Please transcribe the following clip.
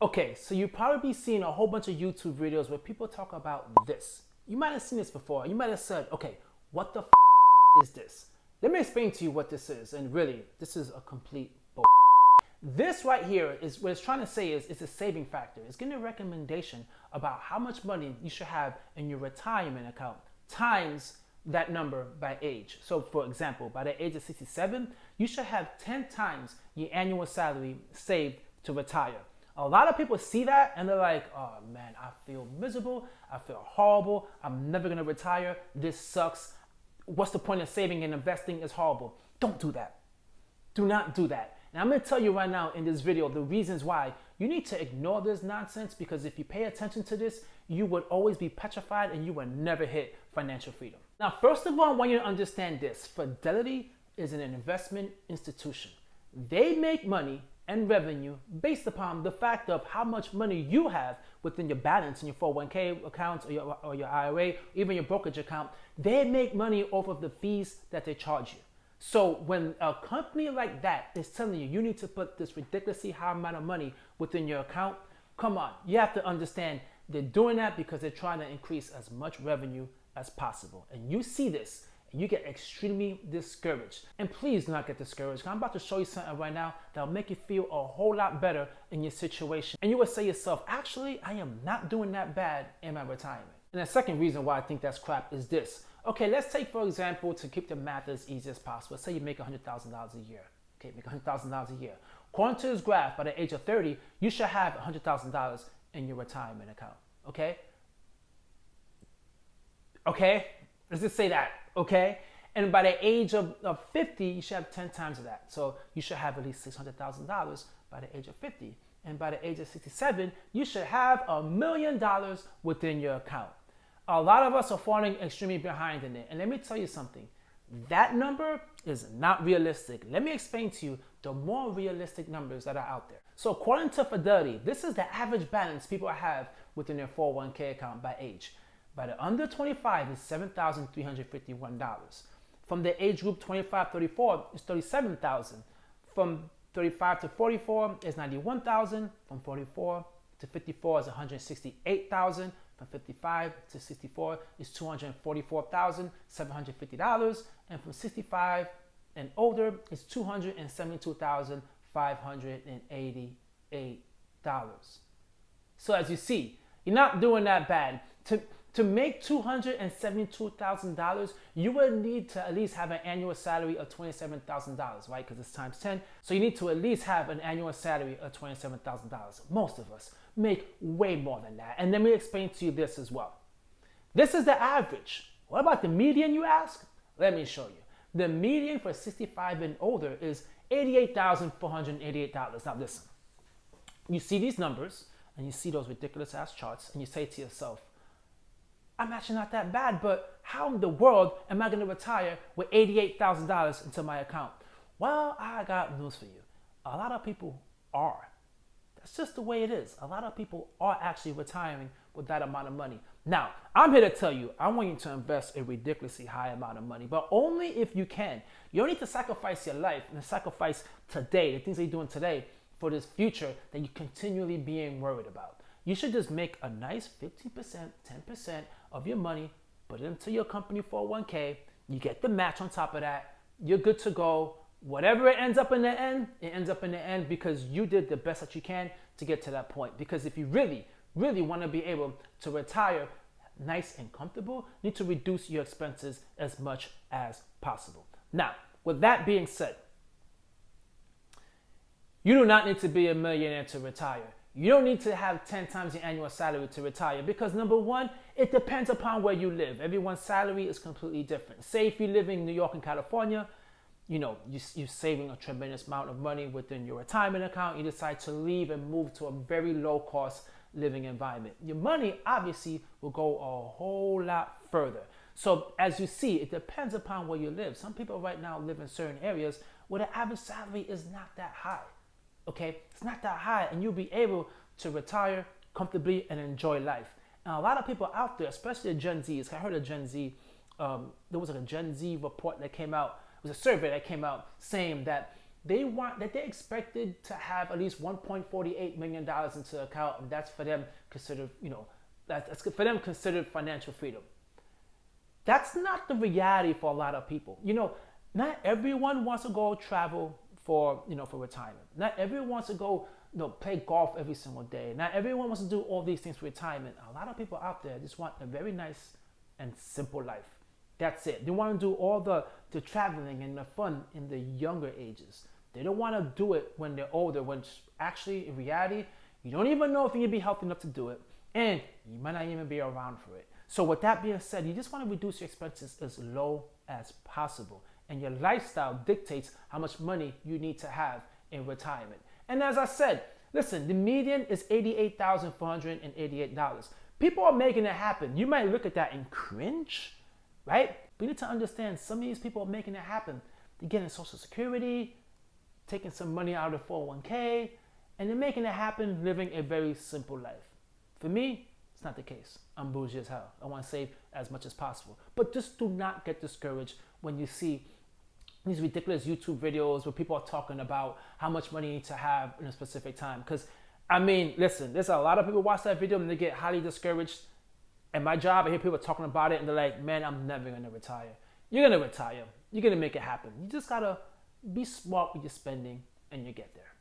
Okay, so you've probably seen a whole bunch of YouTube videos where people talk about this. You might have seen this before. You might have said, okay, what the is this? Let me explain to you what this is. And really, this is a complete bull. This right here is what it's trying to say is it's a saving factor. It's giving a recommendation about how much money you should have in your retirement account times that number by age. So for example, by the age of 67, you should have 10 times your annual salary saved to retire. A lot of people see that and they're like, oh man, I feel miserable. I feel horrible. I'm never gonna retire. This sucks. What's the point of saving and investing? It's horrible. Don't do that. Do not do that. And I'm gonna tell you right now in this video the reasons why you need to ignore this nonsense, because if you pay attention to this, you would always be petrified and you will never hit financial freedom. Now, first of all, I want you to understand this. Fidelity is an investment institution. They make money and revenue based upon the fact of how much money you have within your balance in your 401k accounts or your IRA, even your brokerage account. They make money off of the fees that they charge you. So when a company like that is telling you you need to put this ridiculously high amount of money within your account, come on, you have to understand they're doing that because they're trying to increase as much revenue as possible. And you see this and you get extremely discouraged. And please do not get discouraged. I'm about to show you something right now that'll make you feel a whole lot better in your situation. And you will say to yourself, actually, I am not doing that bad in my retirement. And the second reason why I think that's crap is this. Okay, let's take, for example, to keep the math as easy as possible. Say you make $100,000 a year. Okay, make $100,000 a year. According to this graph, by the age of 30, you should have $100,000 in your retirement account. Okay? Okay? Let's just say that. Okay? And by the age of 50, you should have 10 times of that. So you should have at least $600,000 by the age of 50. And by the age of 67, you should have $1 million within your account. A lot of us are falling extremely behind in it. And let me tell you something. That number is not realistic. Let me explain to you the more realistic numbers that are out there. So according to Fidelity, this is the average balance people have within their 401k account by age. By the under 25 is $7,351. From the age group 25-34 is $37,000. From 35 to 44 is $91,000. From 44 to 54 is $168,000. From 55 to 64 is $244,750. And from 65 and older is $272,588. So as you see, you're not doing that bad. To make $272,000, you would need to at least have an annual salary of $27,000, right? Because it's times 10. So you need to at least have an annual salary of $27,000. Most of us make way more than that. And let me explain to you this as well. This is the average. What about the median, you ask? Let me show you. The median for 65 and older is $88,488. Now listen, you see these numbers and you see those ridiculous ass charts and you say to yourself, I'm actually not that bad, but how in the world am I going to retire with $88,000 into my account? Well, I got news for you. A lot of people are. That's just the way it is. A lot of people are actually retiring with that amount of money. Now, I'm here to tell you, I want you to invest a ridiculously high amount of money, but only if you can. You don't need to sacrifice your life and sacrifice today, the things that you're doing today, for this future that you're continually being worried about. You should just make a nice 15%, 10% of your money, put it into your company 401k, you get the match on top of that, you're good to go. Whatever it ends up in the end, it ends up in the end because you did the best that you can to get to that point. Because if you really, really want to be able to retire nice and comfortable, you need to reduce your expenses as much as possible. Now, with that being said, you do not need to be a millionaire to retire. You don't need to have 10 times your annual salary to retire because number one, it depends upon where you live. Everyone's salary is completely different. Say if you live in New York and California, you know, you're saving a tremendous amount of money within your retirement account. You decide to leave and move to a very low cost living environment. Your money obviously will go a whole lot further. So as you see, it depends upon where you live. Some people right now live in certain areas where the average salary is not that high. Okay, it's not that high, and you'll be able to retire comfortably and enjoy life. And a lot of people out there, especially the Gen Zs, I heard of Gen Z, there was like a Gen Z report that came out, it was a survey that came out saying that they're expected to have at least $1.48 million into account, and that's for them considered, that's for them considered financial freedom. That's not the reality for a lot of people. Not everyone wants to go travel for retirement. Not everyone wants to go, play golf every single day. Not everyone wants to do all these things for retirement. A lot of people out there just want a very nice and simple life. That's it. They want to do all the traveling and the fun in the younger ages. They don't want to do it when they're older, when actually, in reality, you don't even know if you're going to be healthy enough to do it, and you might not even be around for it. So with that being said, you just want to reduce your expenses as low as possible. And your lifestyle dictates how much money you need to have in retirement. And as I said, listen, the median is $88,488. People are making it happen. You might look at that and cringe, right? But you need to understand some of these people are making it happen. They're getting Social Security, taking some money out of 401k, and they're making it happen living a very simple life. For me, it's not the case. I'm bougie as hell. I want to save as much as possible. But just do not get discouraged when you see these ridiculous YouTube videos where people are talking about how much money you need to have in a specific time. Because, listen, there's a lot of people watch that video and they get highly discouraged. And my job, I hear people talking about it and they're like, man, I'm never going to retire. You're going to retire. You're going to make it happen. You just got to be smart with your spending and you get there.